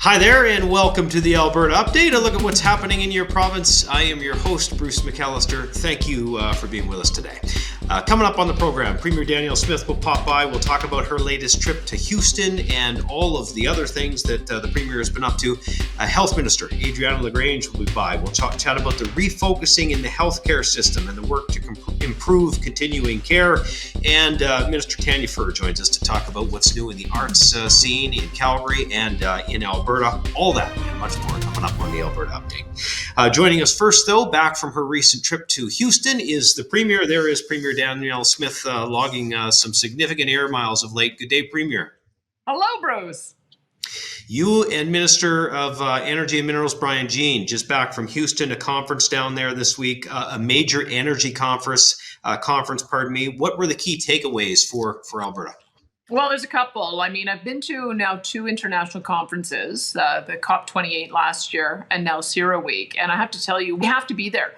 Hi there, and welcome to the Alberta Update, a look at what's happening in your province. I am your host, Bruce McAllister. Thank you for being with us today. Coming up on the program, Premier Danielle Smith will pop by. We'll talk about her latest trip to Houston and all of the other things that the Premier has been up to. Health Minister Adriana LaGrange will be by. We'll chat about the refocusing in the healthcare system and the work to improve continuing care. And Minister Tanya Furr joins us to talk about what's new in the arts scene in Calgary and in Alberta. All that and much more coming up on the Alberta Update. Joining us first, though, back from her recent trip to Houston is the Premier. There is Premier Danielle Smith logging some significant air miles of late. Good day, Premier. Hello, Bruce. You and Minister of Energy and Minerals Brian Jean just back from Houston, a conference down there this week, a major energy conference. What were the key takeaways for Alberta? Well, there's a couple. I mean, I've been to now two international conferences, the COP28 last year and now CERAWeek. And I have to tell you, we have to be there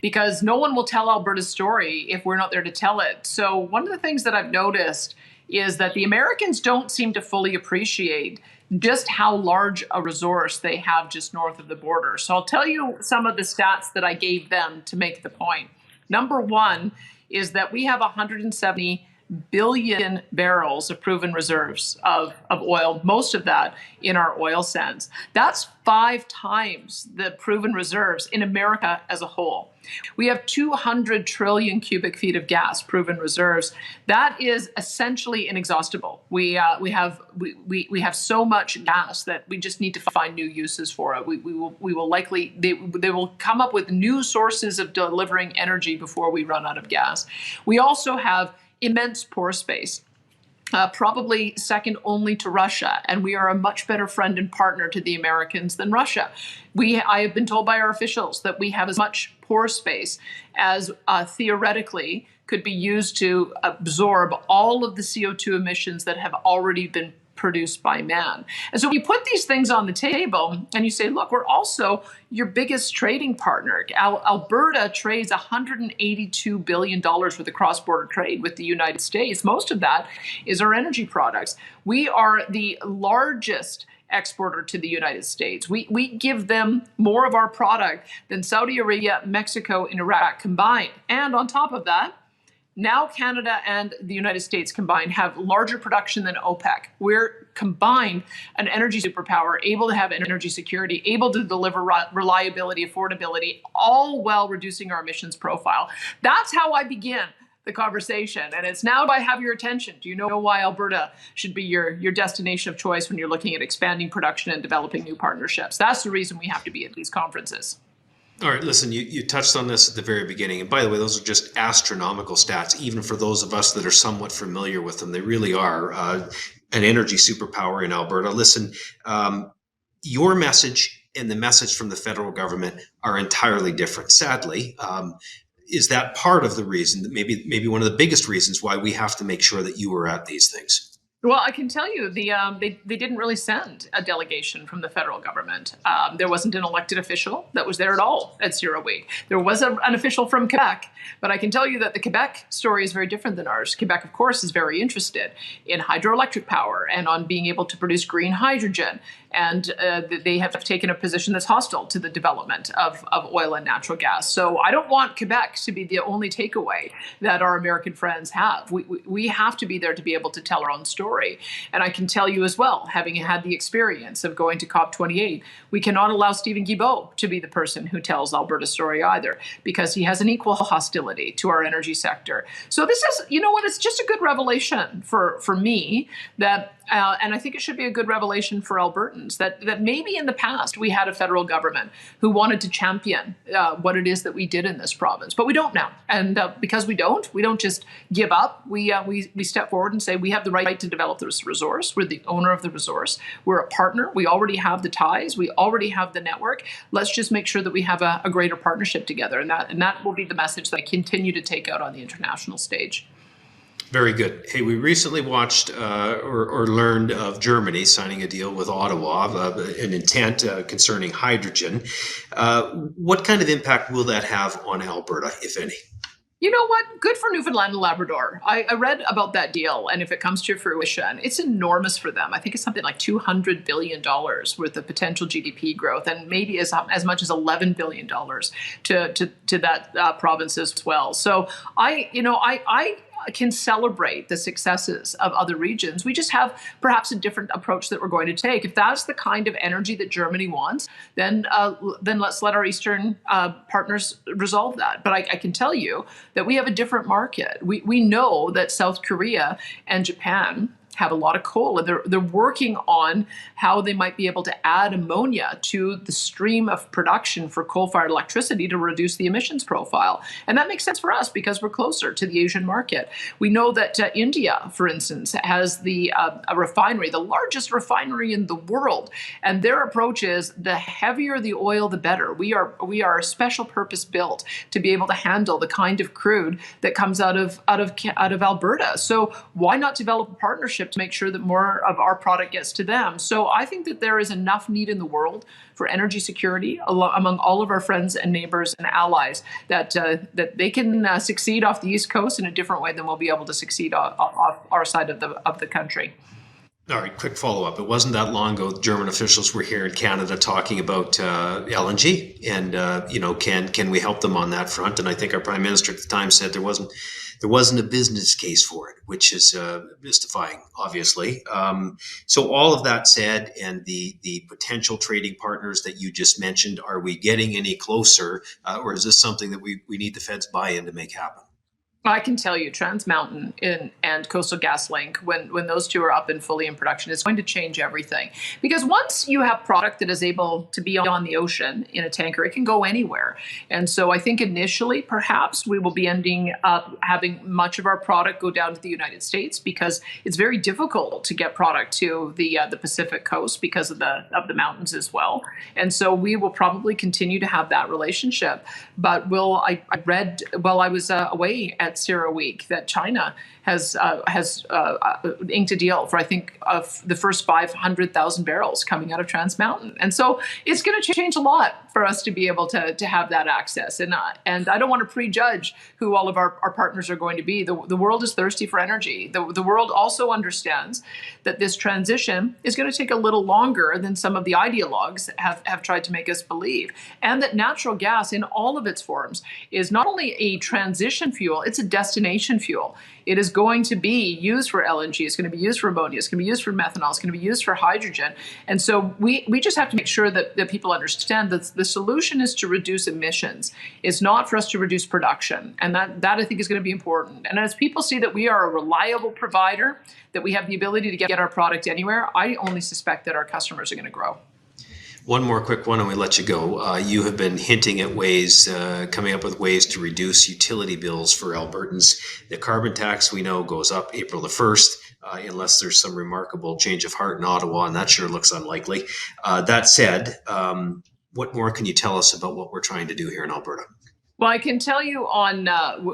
because no one will tell Alberta's story if we're not there to tell it. So one of the things that I've noticed is that the Americans don't seem to fully appreciate just how large a resource they have just north of the border. So I'll tell you some of the stats that I gave them to make the point. Number one is that we have 170 billion barrels of proven reserves of oil, most of that in our oil sands. That's 5 times the proven reserves in America as a whole. We have 200 trillion cubic feet of gas proven reserves. That is essentially inexhaustible. We have so much gas that we just need to find new uses for it. We will likely they will come up with new sources of delivering energy before we run out of gas. We also have immense pore space, probably second only to Russia, and we are a much better friend and partner to the Americans than Russia. I have been told by our officials that we have as much pore space as theoretically could be used to absorb all of the CO2 emissions that have already been produced by man. And so you put these things on the table and you say, look, we're also your biggest trading partner. Alberta trades $182 billion worth of cross-border trade with the United States. Most of that is our energy products. We are the largest exporter to the United States. We give them more of our product than Saudi Arabia, Mexico, and Iraq combined. And on top of that, now Canada and the United States combined have larger production than OPEC. We're combined an energy superpower, able to have energy security, able to deliver reliability, affordability, all while reducing our emissions profile. That's how I begin the conversation. And it's now I have your attention. Do you know why Alberta should be your destination of choice when you're looking at expanding production and developing new partnerships? That's the reason we have to be at these conferences. All right, listen, you touched on this at the very beginning. And by the way, those are just astronomical stats, even for those of us that are somewhat familiar with them. They really are an energy superpower in Alberta. Listen, your message and the message from the federal government are entirely different. Sadly, is that part of the reason, that maybe one of the biggest reasons why we have to make sure that you are at these things? Well, I can tell you they didn't really send a delegation from the federal government. There wasn't an elected official that was there at all at CERAWeek. There was an official from Quebec, but I can tell you that the Quebec story is very different than ours. Quebec, of course, is very interested in hydroelectric power and on being able to produce green hydrogen. And they have taken a position that's hostile to the development of oil and natural gas. So I don't want Quebec to be the only takeaway that our American friends have. We have to be there to be able to tell our own story. And I can tell you as well, having had the experience of going to COP28, we cannot allow Stephen Guilbeault to be the person who tells Alberta's story either, because he has an equal hostility to our energy sector. So this is, you know what, it's just a good revelation for me that and I think it should be a good revelation for Albertans that maybe in the past we had a federal government who wanted to champion what it is that we did in this province, but we don't now. And because we don't just give up. We step forward and say we have the right to develop this resource. We're the owner of the resource. We're a partner. We already have the ties. We already have the network. Let's just make sure that we have a greater partnership together, and that will be the message that I continue to take out on the international stage. Very good. Hey, we recently watched or learned of Germany signing a deal with Ottawa, an intent concerning hydrogen. What kind of impact will that have on Alberta, if any? You know what? Good for Newfoundland and Labrador. I read about that deal, and if it comes to fruition, it's enormous for them. I think it's something like $200 billion worth of potential GDP growth, and maybe as much as $11 billion to that province as well. So I can celebrate the successes of other regions. We just have perhaps a different approach that we're going to take. If that's the kind of energy that Germany wants, then let's let our Eastern partners resolve that. But I can tell you that we have a different market. We know that South Korea and Japan have a lot of coal, and they're working on how they might be able to add ammonia to the stream of production for coal-fired electricity to reduce the emissions profile. And that makes sense for us because we're closer to the Asian market. We know that India, for instance, has a refinery, the largest refinery in the world, and their approach is the heavier the oil, the better. We are special purpose built to be able to handle the kind of crude that comes out of Alberta. So why not develop a partnership to make sure that more of our product gets to them? So I think that there is enough need in the world for energy security among all of our friends and neighbors and allies that they can succeed off the East Coast in a different way than we'll be able to succeed off our side of the country. All right, quick follow-up. It wasn't that long ago German officials were here in Canada talking about LNG and can we help them on that front? And I think our Prime Minister at the time said there wasn't a business case for it, which is mystifying, obviously. So all of that said, and the potential trading partners that you just mentioned, are we getting any closer, or is this something that we need the Fed's buy-in to make happen? I can tell you, Trans Mountain and Coastal GasLink, when those two are up and fully in production, is going to change everything. Because once you have product that is able to be on the ocean in a tanker, it can go anywhere. And so I think initially, perhaps, we will be ending up having much of our product go down to the United States because it's very difficult to get product to the Pacific coast because of the mountains as well. And so we will probably continue to have that relationship. But I read while I was away at CERAWeek that China has inked a deal for, I think, the first 500,000 barrels coming out of Trans Mountain. And so it's going to change a lot for us to be able to have that access. And I don't want to prejudge who all of our partners are going to be. The world is thirsty for energy. The world also understands that this transition is going to take a little longer than some of the ideologues have tried to make us believe. And that natural gas in all of its forms is not only a transition fuel, it's a destination fuel. It is going to be used for LNG. It's going to be used for ammonia. It's going to be used for methanol. It's going to be used for hydrogen. And so we just have to make sure that people understand that the solution is to reduce emissions. It's not for us to reduce production. And that I think is going to be important. And as people see that we are a reliable provider, that we have the ability to get our product anywhere, I only suspect that our customers are going to grow. One more quick one and we let you go. You have been hinting at ways, coming up with ways to reduce utility bills for Albertans. The carbon tax, we know, goes up April the 1st, unless there's some remarkable change of heart in Ottawa, and that sure looks unlikely. That said, what more can you tell us about what we're trying to do here in Alberta? Well, I can tell you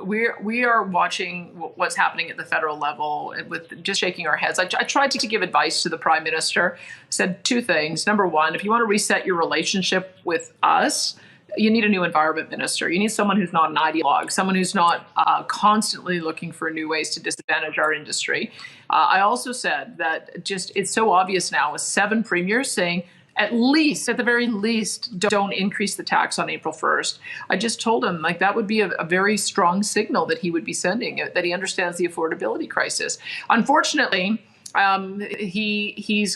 we are watching what's happening at the federal level with just shaking our heads. I tried to give advice to the Prime Minister, said two things. Number one, if you want to reset your relationship with us, you need a new environment minister. You need someone who's not an ideologue, someone who's not constantly looking for new ways to disadvantage our industry. I also said that it's so obvious now with 7 premiers saying, at the very least, don't increase the tax on April 1st. I just told him that would be a very strong signal that he would be sending, that he understands the affordability crisis. Unfortunately, he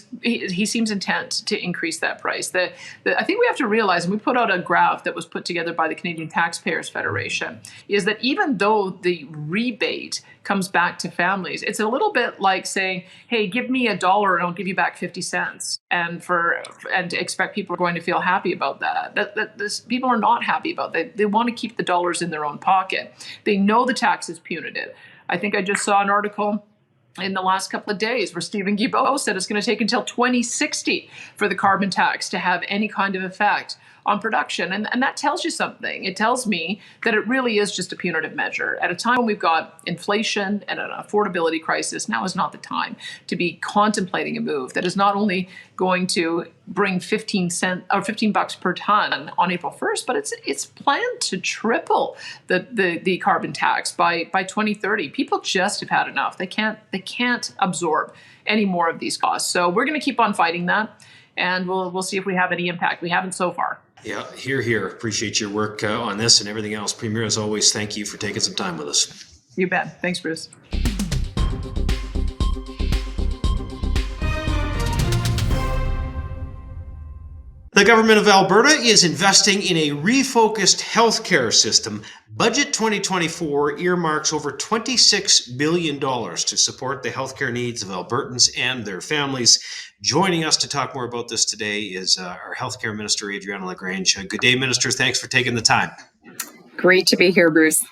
seems intent to increase that price. I think we have to realize, and we put out a graph that was put together by the Canadian Taxpayers Federation, is that even though the rebate comes back to families, it's a little bit like saying, hey, give me $1 and I'll give you back 50 cents. And to expect people are going to feel happy about that. People are not happy about that. They want to keep the dollars in their own pocket. They know the tax is punitive. I think I just saw an article in the last couple of days where Stephen Guilbeault said it's going to take until 2060 for the carbon tax to have any kind of effect on production. And that tells you something. It tells me that it really is just a punitive measure. At a time when we've got inflation and an affordability crisis, now is not the time to be contemplating a move that is not only going to bring 15 bucks per ton on April 1st, but it's planned to triple the carbon tax by 2030. People just have had enough. They can't absorb any more of these costs. So we're going to keep on fighting that, and we'll see if we have any impact. We haven't so far. Yeah, here. Appreciate your work on this and everything else. Premier, as always, thank you for taking some time with us. You bet. Thanks, Bruce. The government of Alberta is investing in a refocused healthcare system. Budget 2024 earmarks over $26 billion to support the healthcare needs of Albertans and their families. Joining us to talk more about this today is our healthcare minister, Adriana LaGrange. Good day, Minister. Thanks for taking the time. Great to be here, Bruce.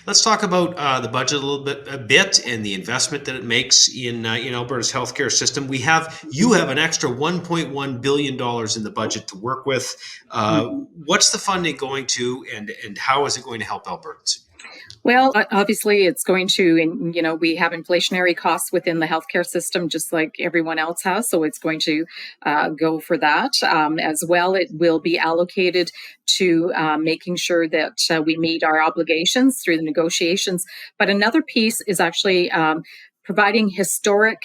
Let's talk about the budget a bit and the investment that it makes in Alberta's healthcare system. You have an extra $1.1 billion in the budget to work with. What's the funding going to, and how is it going to help Albertans? Well, obviously, it's going to, we have inflationary costs within the healthcare system, just like everyone else has. So it's going to go for that. As well, it will be allocated to making sure that we meet our obligations through the negotiations. But another piece is actually providing historic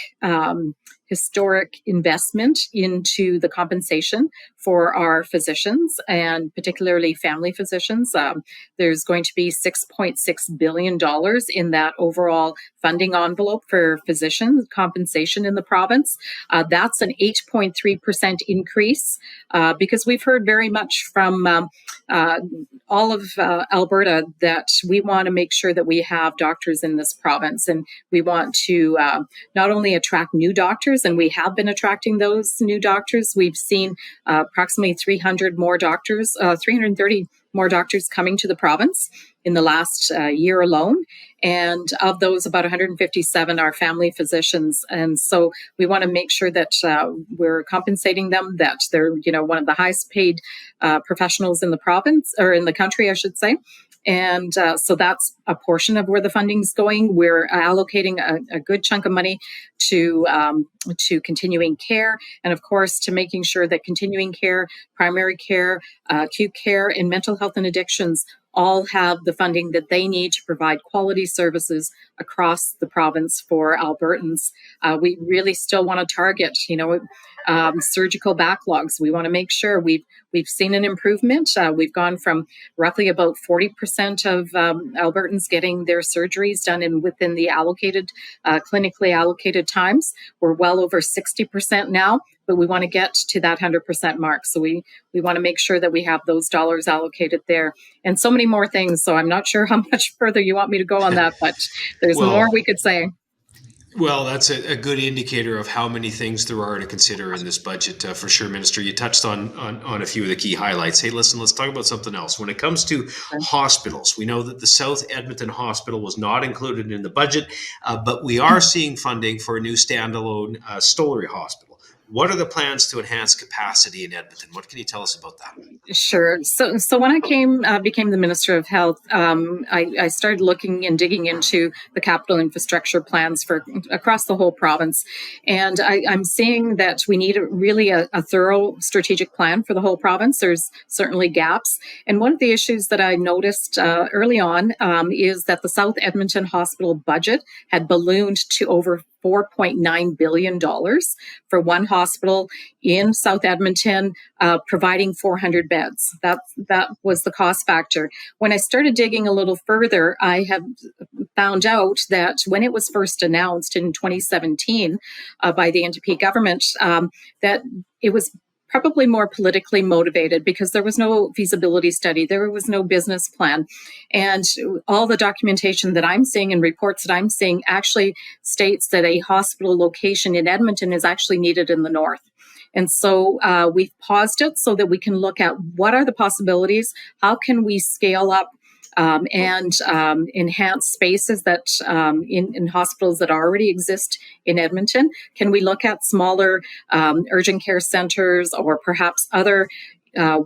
investment into the compensation for our physicians, and particularly family physicians. There's going to be $6.6 billion in that overall funding envelope for physician compensation in the province. That's an 8.3% increase because we've heard very much from all of Alberta that we want to make sure that we have doctors in this province, and we want to not only attract new doctors, and we have been attracting those new doctors. We've seen approximately 330 more doctors coming to the province in the last year alone. And of those, about 157 are family physicians. And so we want to make sure that we're compensating them, that they're, one of the highest paid professionals in the province, or in the country, I should say. And so that's a portion of where the funding's going. We're allocating a good chunk of money to continuing care, and of course to making sure that continuing care, primary care, acute care, and mental health and addictions all have the funding that they need to provide quality services across the province for Albertans. We really still want to target, surgical backlogs. We want to make sure we've seen an improvement. We've gone from roughly about 40% of Albertans getting their surgeries done within the clinically allocated times. We're well over 60% now, but we want to get to that 100% mark. So we want to make sure that we have those dollars allocated there, and so many more things. So I'm not sure how much further you want me to go on that, but there's more we could say. Well, that's a good indicator of how many things there are to consider in this budget, for sure, Minister. You touched on a few of the key highlights. Hey, listen, let's talk about something else. When it comes to hospitals, we know that the South Edmonton Hospital was not included in the budget, but we are seeing funding for a new standalone Stollery Hospital. What are the plans to enhance capacity in Edmonton? What can you tell us about that? Sure. So when I became the Minister of Health, I started looking and digging into the capital infrastructure plans for across the whole province. And I'm seeing that we need a thorough strategic plan for the whole province. There's certainly gaps. And one of the issues that I noticed early on is that the South Edmonton Hospital budget had ballooned to over $4.9 billion for one hospital in South Edmonton, providing 400 beds. That was the cost factor. When I started digging a little further, I have found out that when it was first announced in 2017 by the NDP government, that it was probably more politically motivated because there was no feasibility study, there was no business plan. And all the documentation that I'm seeing and reports that I'm seeing actually states that a hospital location in Edmonton is actually needed in the north. And so we've paused it so that we can look at what are the possibilities, how can we scale up and enhance spaces that in hospitals that already exist in Edmonton. Can we look at smaller urgent care centers or perhaps other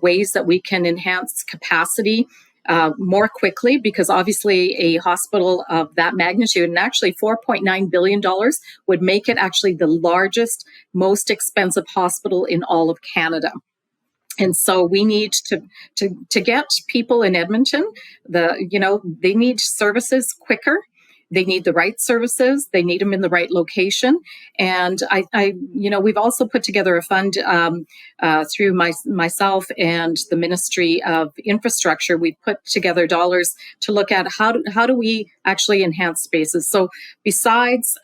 ways that we can enhance capacity more quickly, because obviously a hospital of that magnitude, and actually $4.9 billion, would make it actually the largest, most expensive hospital in all of Canada. And so we need to get people in Edmonton, they need services quicker. They need the right services. They need them in the right location. And we've also put together a fund through myself and the Ministry of Infrastructure. We've put together dollars to look at how do we actually enhance spaces. So besides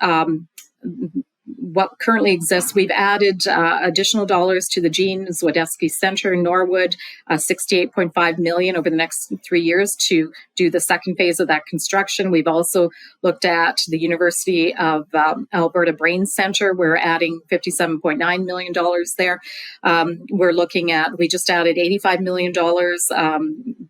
what currently exists, we've added additional dollars to the Jean Zwodeski Center in Norwood, $68.5 million over the next 3 years to do the second phase of that construction. We've also looked at the University of Alberta Brain Center. We're adding $57.9 million there. We just added $85 million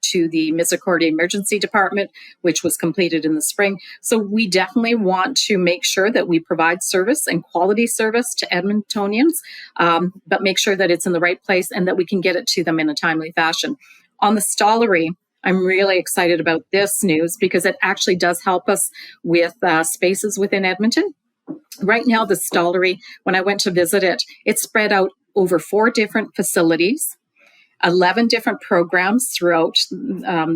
to the Misericordia Emergency Department, which was completed in the spring. So we definitely want to make sure that we provide service and quality service to Edmontonians, but make sure that it's in the right place and that we can get it to them in a timely fashion. On the Stollery, I'm really excited about this news because it actually does help us with spaces within Edmonton. Right now, the Stollery, when I went to visit it, it's spread out over 4 different facilities, 11 different programs throughout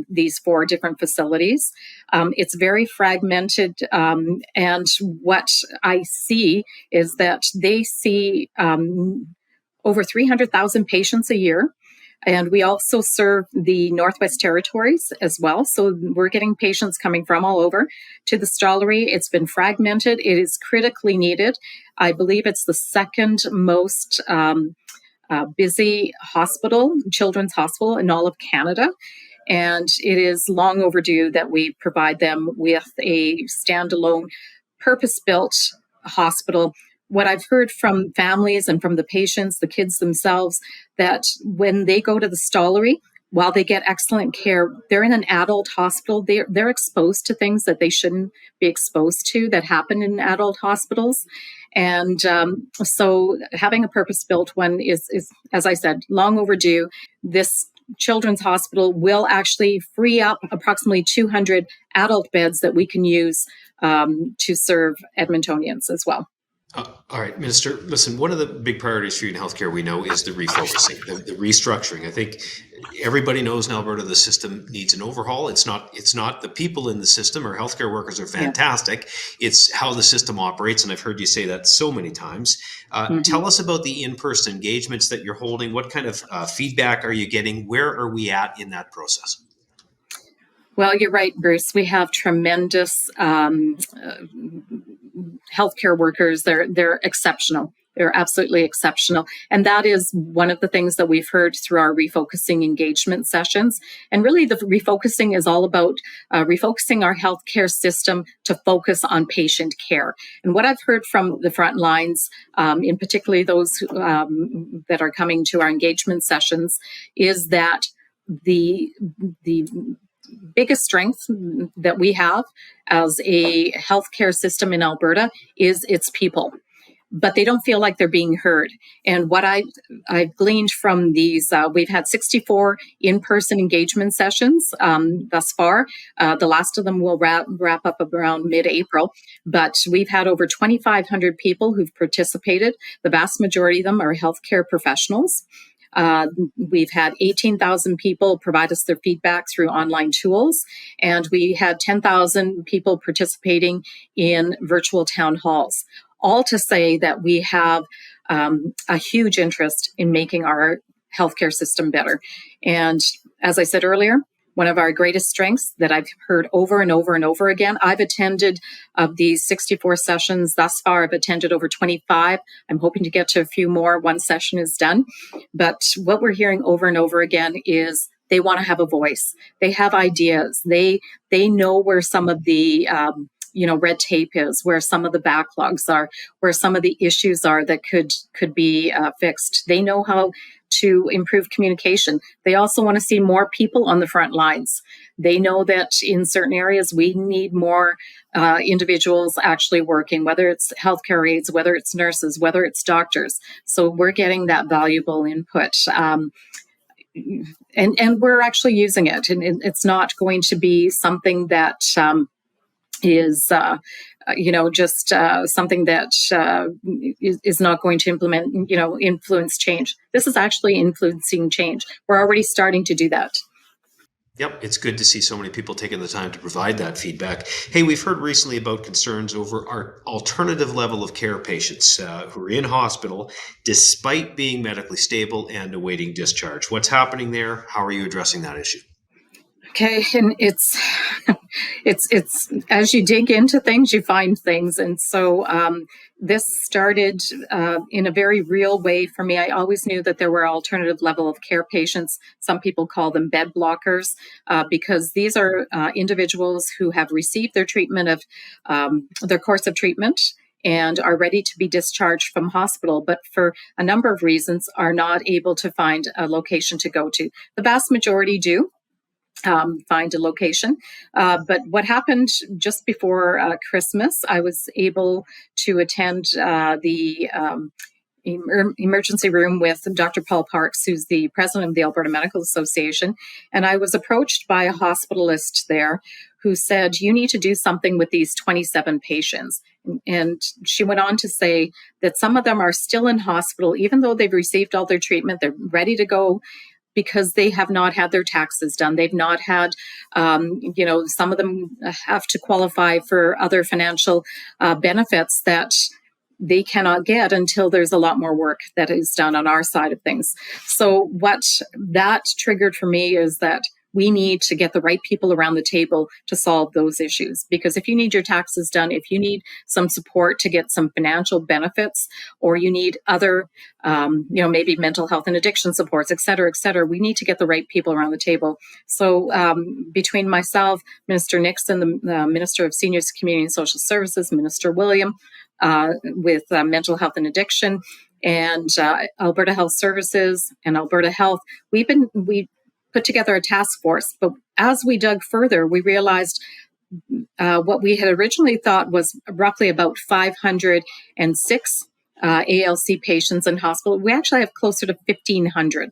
these 4 different facilities. It's very fragmented, and what I see is that they see over 300,000 patients a year. And we also serve the Northwest Territories as well. So we're getting patients coming from all over to the Stollery. It's been fragmented. It is critically needed. I believe it's the second most busy hospital, children's hospital in all of Canada. And it is long overdue that we provide them with a standalone, purpose-built hospital. What I've heard from families and from the patients, the kids themselves, that when they go to the Stollery, while they get excellent care, they're in an adult hospital. They're exposed to things that they shouldn't be exposed to that happen in adult hospitals. And so having a purpose-built one is, as I said, long overdue. This children's hospital will actually free up approximately 200 adult beds that we can use to serve Edmontonians as well. All right, Minister, listen, one of the big priorities for you in healthcare, we know, is the refocusing, the restructuring. I think everybody knows in Alberta the system needs an overhaul. It's not the people in the system. Our healthcare workers are fantastic. Yeah. It's how the system operates, and I've heard you say that so many times. Tell us about the in-person engagements that you're holding. What kind of feedback are you getting? Where are we at in that process? Well, you're right, Bruce. We have tremendous healthcare workers. They're exceptional. They're absolutely exceptional. And that is one of the things that we've heard through our refocusing engagement sessions. And really the refocusing is all about refocusing our healthcare system to focus on patient care. And what I've heard from the front lines, in particularly those that are coming to our engagement sessions, is that the biggest strength that we have as a healthcare system in Alberta is its people, but they don't feel like they're being heard. And what I've gleaned from these, we've had 64 in-person engagement sessions thus far. The last of them will wrap up around mid-April, but we've had over 2,500 people who've participated. The vast majority of them are healthcare professionals. We've had 18,000 people provide us their feedback through online tools, and we had 10,000 people participating in virtual town halls. All to say that we have a huge interest in making our healthcare system better. And as I said earlier, one of our greatest strengths that I've heard over and over and over again, I've attended of these 64 sessions thus far, I've attended over 25. I'm hoping to get to a few more once session is done. But what we're hearing over and over again is they want to have a voice. They have ideas. They know where some of the red tape is, where some of the backlogs are, where some of the issues are that could be fixed. They know how to improve communication. They also want to see more people on the front lines. They know that in certain areas we need more individuals actually working, whether it's healthcare aides, whether it's nurses, whether it's doctors. So we're getting that valuable input. and we're actually using it, and it's not going to be something that is just something that is not going to influence change. This is actually influencing change. We're already starting to do that. Yep, it's good to see so many people taking the time to provide that feedback. Hey, we've heard recently about concerns over our alternative level of care patients who are in hospital despite being medically stable and awaiting discharge. What's happening there? How are you addressing that issue? Okay, and it's as you dig into things, you find things, and so this started in a very real way for me. I always knew that there were alternative level of care patients. Some people call them bed blockers because these are individuals who have received their treatment of their course of treatment and are ready to be discharged from hospital, but for a number of reasons are not able to find a location to go to. The vast majority do. Find a location. But what happened just before Christmas, I was able to attend the emergency room with Dr. Paul Parks, who's the president of the Alberta Medical Association. And I was approached by a hospitalist there who said, you need to do something with these 27 patients. And she went on to say that some of them are still in hospital, even though they've received all their treatment, they're ready to go, because they have not had their taxes done. They've not had, some of them have to qualify for other financial benefits that they cannot get until there's a lot more work that is done on our side of things. So what that triggered for me is that we need to get the right people around the table to solve those issues. Because if you need your taxes done, if you need some support to get some financial benefits, or you need other, maybe mental health and addiction supports, et cetera, we need to get the right people around the table. So between myself, Minister Nixon, the Minister of Seniors, Community and Social Services, Minister William, with mental health and addiction, and Alberta Health Services and Alberta Health, we put together a task force. But as we dug further, we realized what we had originally thought was roughly about 506 ALC patients in hospital. We actually have closer to 1,500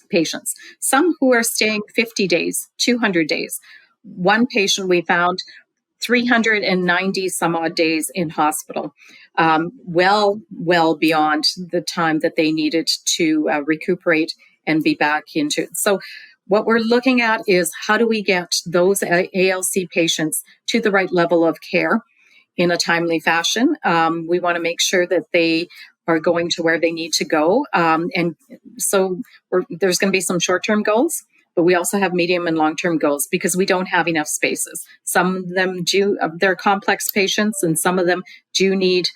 patients, some who are staying 50 days, 200 days. One patient we found 390 some odd days in hospital, well beyond the time that they needed to recuperate and be back into it. So what we're looking at is how do we get those ALC patients to the right level of care in a timely fashion. We want to make sure that they are going to where they need to go. And so there's going to be some short-term goals, but we also have medium and long-term goals because we don't have enough spaces. Some of them do, they're complex patients, and some of them do need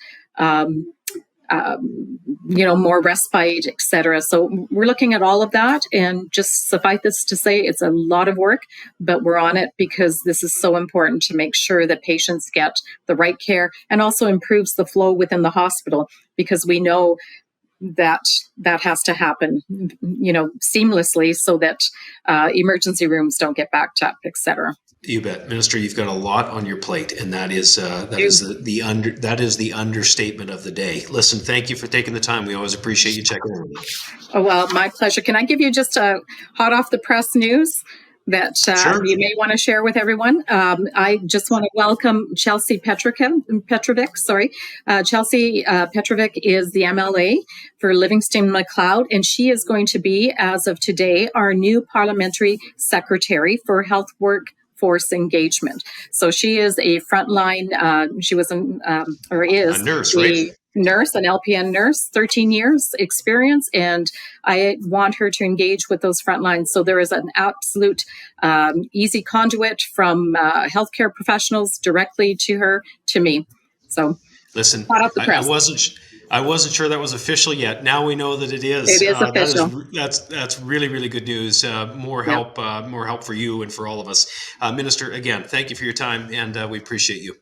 more respite, et cetera. So we're looking at all of that, and just suffice this to say, it's a lot of work, but we're on it because this is so important to make sure that patients get the right care, and also improves the flow within the hospital, because we know that has to happen, seamlessly, so that emergency rooms don't get backed up, et cetera. You bet, Minister. You've got a lot on your plate, and that is the understatement of the day. Listen, thank you for taking the time. We always appreciate you checking in with us. Oh, well, my pleasure. Can I give you just a hot off the press news that Sure. you may want to share with everyone? I just want to welcome Chelsea Petrovic. Chelsea Petrovic is the MLA for Livingston-Macleod, and she is going to be, as of today, our new parliamentary secretary for health workforce engagement. So she is a frontline, she was is a nurse, right? Nurse, an LPN nurse, 13 years experience, and I want her to engage with those front lines. So there is an absolute easy conduit from healthcare professionals directly to her, to me. So listen, hot off the press. I wasn't sure that was official yet. Now we know that it is. It is official. That's really, really good news. More help for you and for all of us. Minister, again, thank you for your time, and we appreciate you.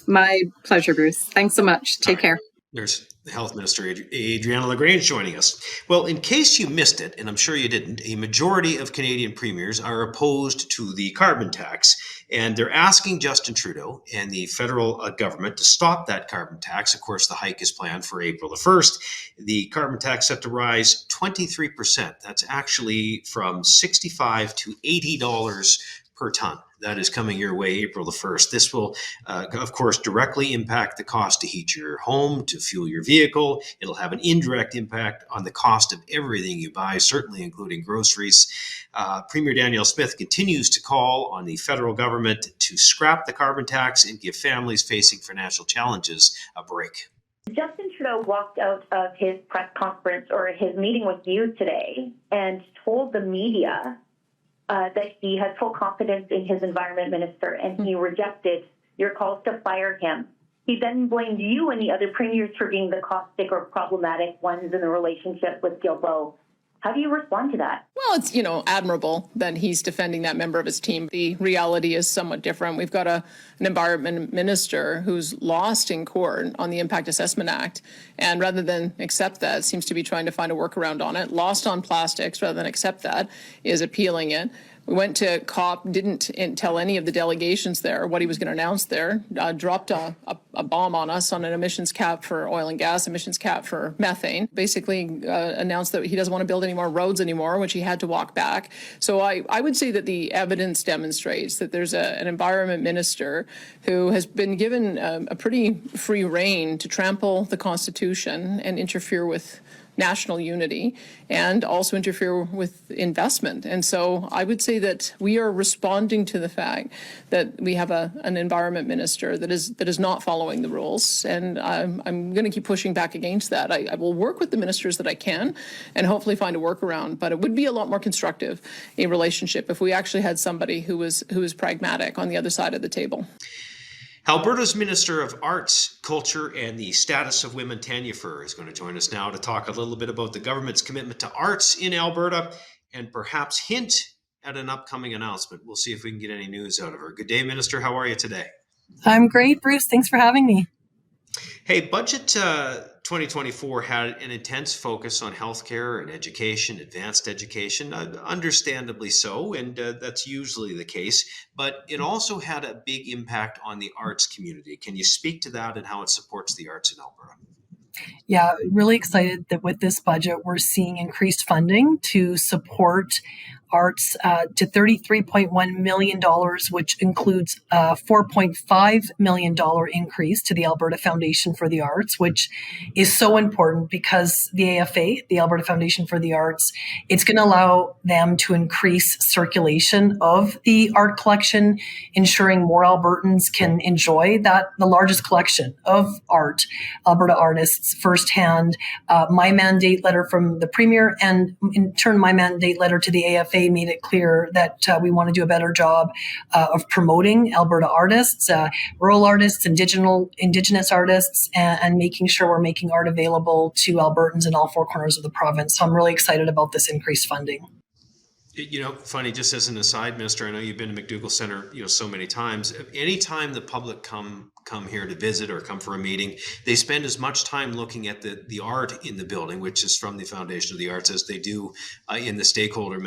My pleasure, Bruce. Thanks so much. Take care. There's the Health Minister, Adriana LaGrange, joining us. Well, in case you missed it, and I'm sure you didn't, a majority of Canadian premiers are opposed to the carbon tax, And they're asking Justin Trudeau and the federal government to stop that carbon tax. Of course, the hike is planned for April the 1st. The carbon tax set to rise 23%. That's actually from $65 to $80 per ton. That is coming your way April the 1st. This will, of course, directly impact the cost to heat your home, to fuel your vehicle. It'll have an indirect impact on the cost of everything you buy, certainly including groceries. Premier Danielle Smith continues to call on the federal government to scrap the carbon tax and give families facing financial challenges a break. Justin Trudeau walked out of his press conference or his meeting with you today and told the media that he has full confidence in his environment minister, and he rejected your calls to fire him. He then blamed you and the other premiers for being the caustic or problematic ones in the relationship with Guilbeault. How do you respond to that? Well, it's, admirable that he's defending that member of his team. The reality is somewhat different. We've got an environment minister who's lost in court on the Impact Assessment Act, and rather than accept that, seems to be trying to find a workaround on it. Lost on plastics, rather than accept that, is appealing it. We went to COP, didn't tell any of the delegations there what he was going to announce there, dropped a bomb on us on an emissions cap for oil and gas, emissions cap for methane, basically announced that he doesn't want to build any more roads anymore, which he had to walk back. So I would say that the evidence demonstrates that there's an environment minister who has been given a pretty free rein to trample the Constitution and interfere with national unity and also interfere with investment. And so I would say that we are responding to the fact that we have an environment minister that is not following the rules. And I'm going to keep pushing back against that. I will work with the ministers that I can and hopefully find a workaround. But it would be a lot more constructive, a relationship, if we actually had somebody who was pragmatic on the other side of the table. Alberta's Minister of Arts, Culture and the Status of Women, Tanya Furr, is going to join us now to talk a little bit about the government's commitment to arts in Alberta and perhaps hint at an upcoming announcement. We'll see if we can get any news out of her. Good day, Minister. How are you today? I'm great, Bruce. Thanks for having me. Hey, Budget 2024 had an intense focus on healthcare and education, advanced education, understandably so, and that's usually the case. But it also had a big impact on the arts community. Can you speak to that and how it supports the arts in Alberta? Yeah, really excited that with this budget, we're seeing increased funding to support arts to $33.1 million, which includes a $4.5 million increase to the Alberta Foundation for the Arts, which is so important because the AFA, the Alberta Foundation for the Arts, it's going to allow them to increase circulation of the art collection, ensuring more Albertans can enjoy the largest collection of art, Alberta artists firsthand. My mandate letter from the Premier and in turn my mandate letter to the AFA made it clear that we want to do a better job of promoting Alberta artists, rural artists, Indigenous artists, and making sure we're making art available to Albertans in all four corners of the province. So I'm really excited about this increased funding. Funny, just as an aside, Minister, I know you've been to McDougall Center, so many times. Anytime the public come here to visit or come for a meeting, they spend as much time looking at the art in the building, which is from the Foundation of the Arts, as they do in the stakeholder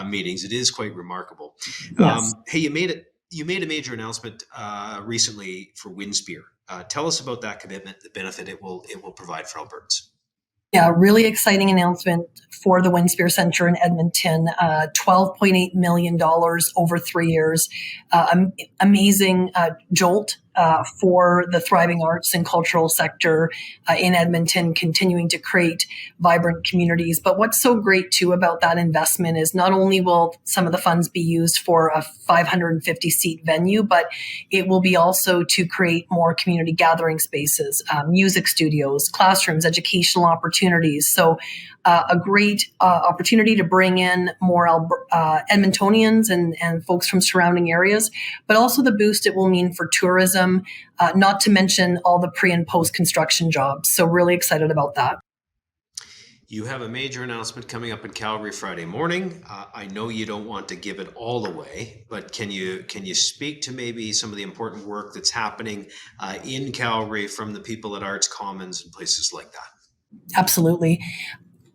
meetings. It is quite remarkable. Yes. Hey, you made a major announcement recently for Winspear. Tell us about that commitment, the benefit it will provide for Albertans. Yeah, really exciting announcement for the Winspear Centre in Edmonton. $12.8 million over 3 years. Amazing jolt for the thriving arts and cultural sector in Edmonton, continuing to create vibrant communities. But what's so great too about that investment is not only will some of the funds be used for a 550-seat venue, but it will be also to create more community gathering spaces, music studios, classrooms, educational opportunities. So a great opportunity to bring in more Edmontonians and folks from surrounding areas, but also the boost it will mean for tourism, not to mention all the pre and post construction jobs. So really excited about that. You have a major announcement coming up in Calgary Friday morning. I know you don't want to give it all away, but can you speak to maybe some of the important work that's happening in Calgary from the people at Arts Commons and places like that? Absolutely.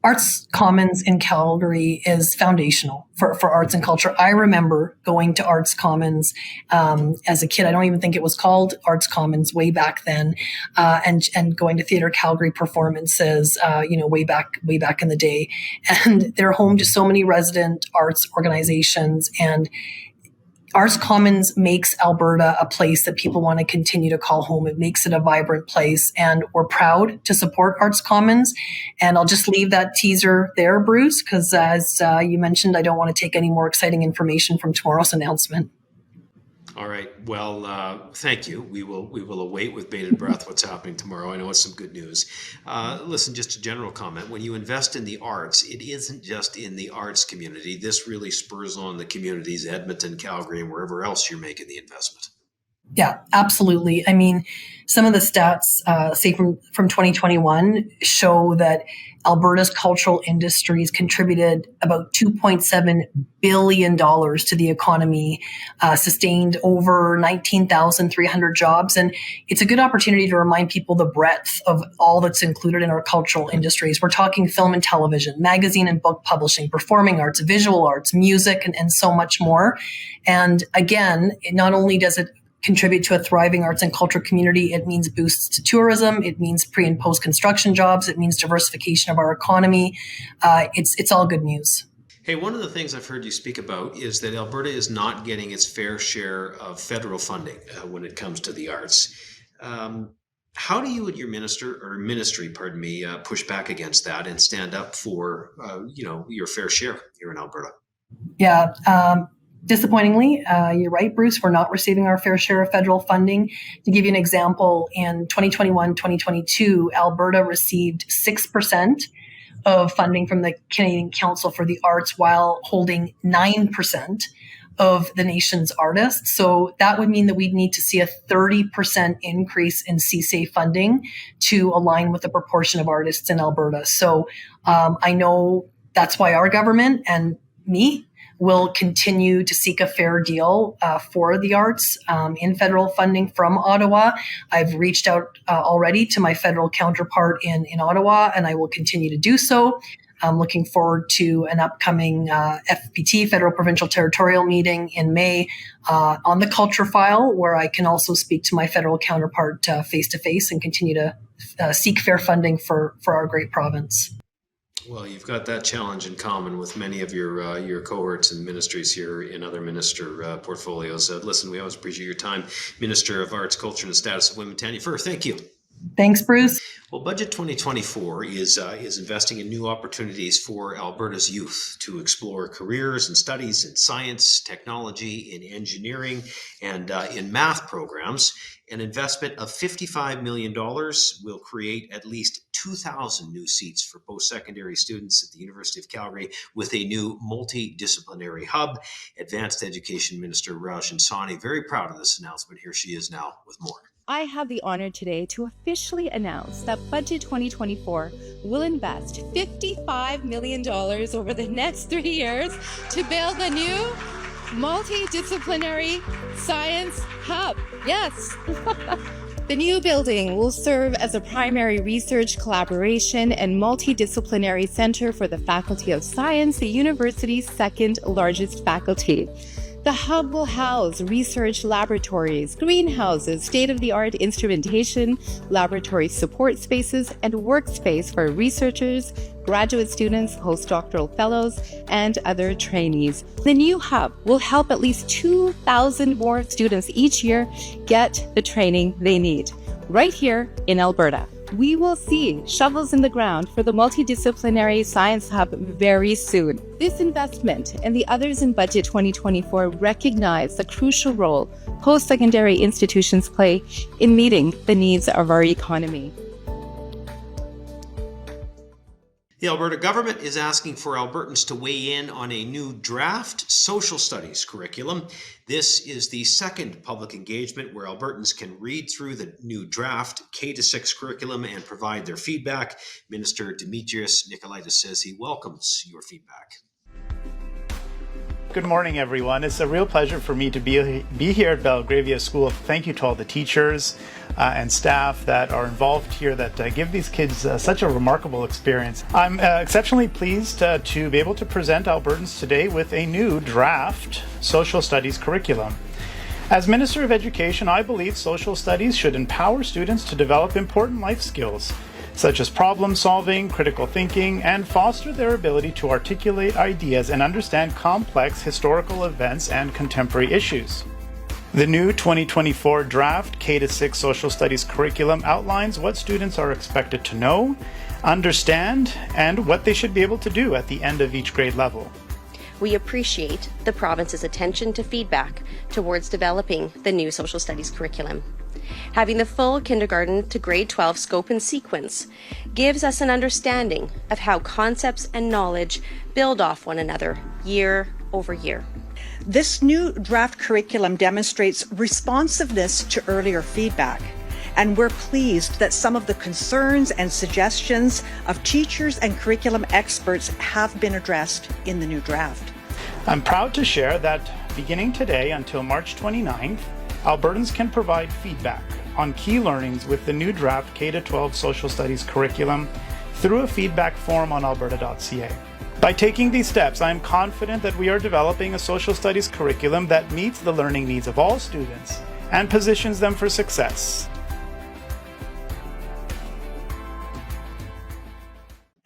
Arts Commons in Calgary is foundational for arts and culture. I remember going to Arts Commons as a kid. I don't even think it was called Arts Commons way back then, and going to Theatre Calgary performances, way back in the day. And they're home to so many resident arts organizations, and Arts Commons makes Alberta a place that people want to continue to call home. It makes it a vibrant place, and we're proud to support Arts Commons. And I'll just leave that teaser there, Bruce, because as you mentioned, I don't want to take any more exciting information from tomorrow's announcement. All right. Well, thank you. We will await with bated breath what's happening tomorrow. I know it's some good news. Listen, just a general comment. When you invest in the arts, it isn't just in the arts community. This really spurs on the communities, Edmonton, Calgary, and wherever else you're making the investment. Yeah, absolutely. I mean, some of the stats, say from 2021, show that Alberta's cultural industries contributed about $2.7 billion to the economy, sustained over 19,300 jobs. And it's a good opportunity to remind people the breadth of all that's included in our cultural industries. We're talking film and television, magazine and book publishing, performing arts, visual arts, music, and so much more. And again, not only does it contribute to a thriving arts and culture community, it means boosts to tourism, it means pre and post construction jobs, it means diversification of our economy. It's all good news. Hey, one of the things I've heard you speak about is that Alberta is not getting its fair share of federal funding when it comes to the arts. How do you and your ministry, push back against that and stand up for your fair share here in Alberta? Yeah. Disappointingly, you're right, Bruce, we're not receiving our fair share of federal funding. To give you an example, in 2021-2022, Alberta received 6% of funding from the Canadian Council for the Arts while holding 9% of the nation's artists. So that would mean that we'd need to see a 30% increase in CSA funding to align with the proportion of artists in Alberta. So I know that's why our government and me will continue to seek a fair deal for the arts in federal funding from Ottawa. I've reached out already to my federal counterpart in Ottawa, and I will continue to do so. I'm looking forward to an upcoming FPT, Federal Provincial Territorial meeting in May on the culture file, where I can also speak to my federal counterpart face-to-face and continue to seek fair funding for our great province. Well, you've got that challenge in common with many of your cohorts and ministries here in other minister portfolios. Listen, we always appreciate your time. Minister of Arts, Culture and the Status of Women, Tanya Furr, thank you. Thanks, Bruce. Well, Budget 2024 is investing in new opportunities for Alberta's youth to explore careers and studies in science, technology, in engineering, and in math programs. An investment of $55 million will create at least 2,000 new seats for post-secondary students at the University of Calgary with a new multidisciplinary hub. Advanced Education Minister Rajan Sawhney, very proud of this announcement. Here she is now with more. I have the honor today to officially announce that Budget 2024 will invest $55 million over the next 3 years to build a new multidisciplinary science hub. Yes. The new building will serve as a primary research, collaboration, and multidisciplinary center for the Faculty of Science, the university's second largest faculty. The hub will house research laboratories, greenhouses, state-of-the-art instrumentation, laboratory support spaces, and workspace for researchers, graduate students, postdoctoral fellows, and other trainees. The new hub will help at least 2,000 more students each year get the training they need, right here in Alberta. We will see shovels in the ground for the multidisciplinary science hub very soon. This investment and the others in Budget 2024 recognize the crucial role post-secondary institutions play in meeting the needs of our economy. The Alberta government is asking for Albertans to weigh in on a new draft social studies curriculum. This is the second public engagement where Albertans can read through the new draft K-6 curriculum and provide their feedback. Minister Demetrius Nicolaitis says he welcomes your feedback. Good morning, everyone. It's a real pleasure for me to be here at Belgravia School. Thank you to all the teachers and staff that are involved here that give these kids such a remarkable experience. I'm exceptionally pleased to be able to present Albertans today with a new draft social studies curriculum. As Minister of Education, I believe social studies should empower students to develop important life skills, such as problem solving, critical thinking, and foster their ability to articulate ideas and understand complex historical events and contemporary issues. The new 2024 draft K-6 social studies curriculum outlines what students are expected to know, understand, and what they should be able to do at the end of each grade level. We appreciate the province's attention to feedback towards developing the new social studies curriculum. Having the full kindergarten to grade 12 scope and sequence gives us an understanding of how concepts and knowledge build off one another year over year. This new draft curriculum demonstrates responsiveness to earlier feedback, and we're pleased that some of the concerns and suggestions of teachers and curriculum experts have been addressed in the new draft. I'm proud to share that beginning today until March 29th, Albertans can provide feedback on key learnings with the new draft K-12 social studies curriculum through a feedback form on alberta.ca. By taking these steps, I am confident that we are developing a social studies curriculum that meets the learning needs of all students and positions them for success.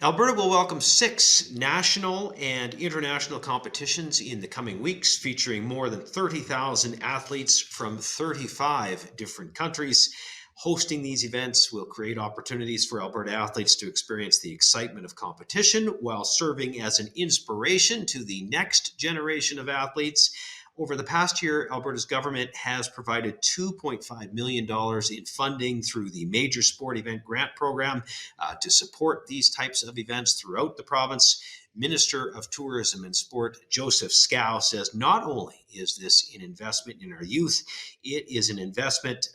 Alberta will welcome 6 national and international competitions in the coming weeks, featuring more than 30,000 athletes from 35 different countries. Hosting these events will create opportunities for Alberta athletes to experience the excitement of competition while serving as an inspiration to the next generation of athletes. Over the past year, Alberta's government has provided $2.5 million in funding through the Major Sport Event Grant Program to support these types of events throughout the province. Minister of Tourism and Sport, Joseph Scow, says not only is this an investment in our youth, it is an investment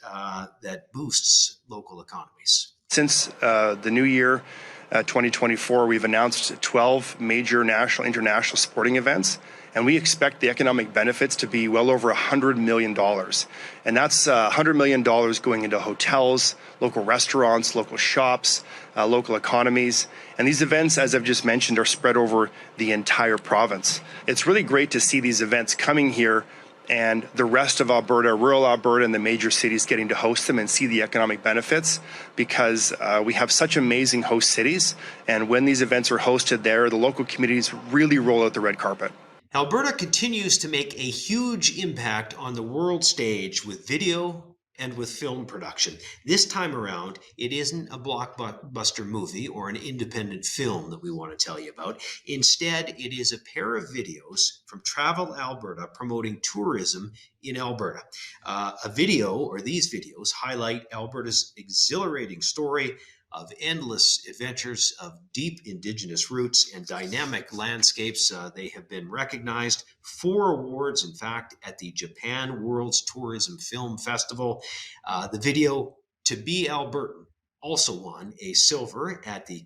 that boosts local economies. Since the new year, 2024, we've announced 12 major national, international sporting events. And we expect the economic benefits to be well over $100 million. And that's $100 million going into hotels, local restaurants, local shops, local economies. And these events, as I've just mentioned, are spread over the entire province. It's really great to see these events coming here and the rest of Alberta, rural Alberta, and the major cities getting to host them and see the economic benefits, because we have such amazing host cities. And when these events are hosted there, the local communities really roll out the red carpet. Alberta continues to make a huge impact on the world stage with video and with film production. This time around, it isn't a blockbuster movie or an independent film that we want to tell you about. Instead, it is a pair of videos from Travel Alberta promoting tourism in Alberta. These videos highlight Alberta's exhilarating story of endless adventures, of deep Indigenous roots and dynamic landscapes. They have been recognized 4 awards, in fact, at the Japan World's Tourism Film Festival. The video, To Be Albertan, also won a silver at the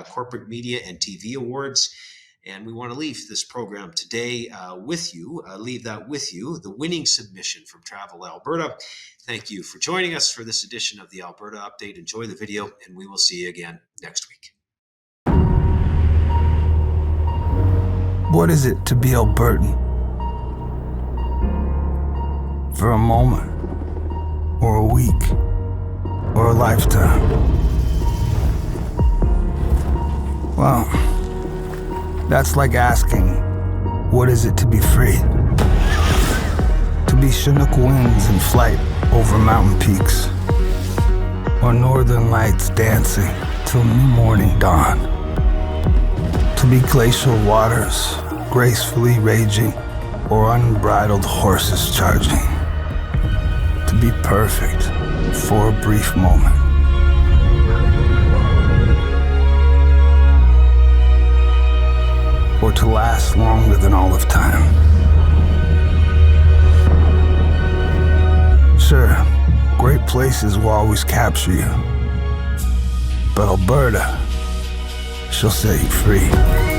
Corporate Media and TV Awards. And we want to leave this program today with you, the winning submission from Travel Alberta. Thank you for joining us for this edition of the Alberta Update. Enjoy the video, and we will see you again next week. What is it to be Albertan? For a moment, or a week, or a lifetime? Well, that's like asking, what is it to be free? To be Chinook winds in flight over mountain peaks, or northern lights dancing till new morning dawn. To be glacial waters gracefully raging, or unbridled horses charging. To be perfect for a brief moment. Or to last longer than all of time. Sure, great places will always capture you, but Alberta, she'll set you free.